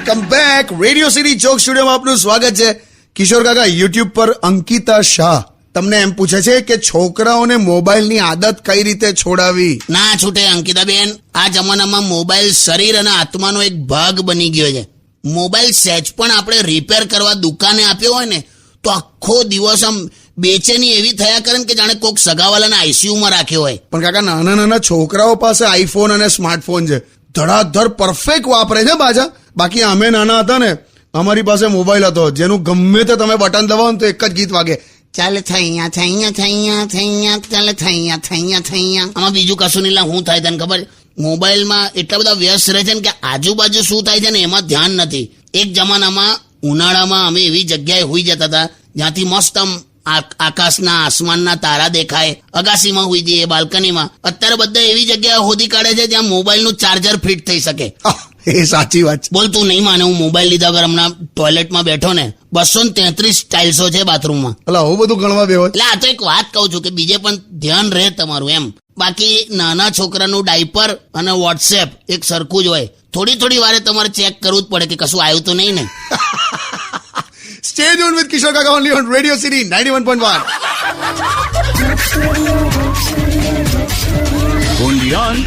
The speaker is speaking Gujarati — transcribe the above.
Welcome back. રેડિયો સિટી ચોક સ્ટુડિયોમાં આપનું સ્વાગત છે. કિશોર કાકા, યુટ્યુબ પર અંકિતા શાહ તમને એમ પૂછે છે કે છોકરાઓને મોબાઈલની આદત કઈ રીતે છોડાવી? ના છૂટે અંકિતાબેન. આ જમાનામાં મોબાઈલ શરીર અને આત્માનો એક ભાગ બની ગયો છે. મોબાઈલ સહેજ પણ આપણે રિપેર કરવા દુકાને આપ્યો હોય ને તો આખો દિવસ આમ બેચેની એવી થયા કરે કે જાણે કોક સગાવાલાને આઈસીયુમાં રાખ્યો હોય. પણ કાકા, નાના નાના છોકરાઓ પાસે આઈફોન અને સ્માર્ટફોન છે, ધડાધડ પરફેક્ટ વાપરે છે બાજા. બાકી અમે નાના હતા ને, અમારી પાસે મોબાઈલ હતો જેનું ગમે તે તમે બટન દબાવો ને તો એક જ ગીત વાગે, ચાલે થૈયા થૈયા થૈયા થૈયા, ચાલે થૈયા થૈયા થૈયા. આમાં બીજું કશું નહીં. શું થાય તને ખબર? મોબાઈલમાં એટલા બધા વ્યસ્ત રહે છે ને કે આજુબાજુ શું થાય છે ને એમાં ધ્યાન નથી. એક જમાનામાં ઉનાળામાં અમે એવી જગ્યાએ હોઈ જતા હતા જ્યાંથી મસ્ત આમ આકાશના આસમાનના તારા દેખાય. અગાસીમાં હોઈ જઈએ, બાલ્કનીમાં. અત્યારે બધા એવી જગ્યાએ શોધી કાઢે છે જ્યાં મોબાઈલનું ચાર્જર ફિટ થઈ શકે. એ સાચી વાત છે. બોલ, તું નહીં માને, હું મોબાઈલ લીધા વગર હમણાં ટોયલેટમાં બેઠો ને 233 ટાઇલ્સો છે બાથરૂમમાં. એટલે આવું બધું ગણવા બેહો. એટલે આ તો એક વાત કહું છું કે બીજે પણ ધ્યાન રહે તમારું એમ. બાકી નાના છોકરાનું ડાયપર અને વોટ્સએપ એક સરખું જ હોય. થોડી વારે તમારે ચેક કરવું જ પડે કે કશું આવ્યું તો નહીં ને. Stay tuned with Kishore Kaka only on Radio City 91.1. Only on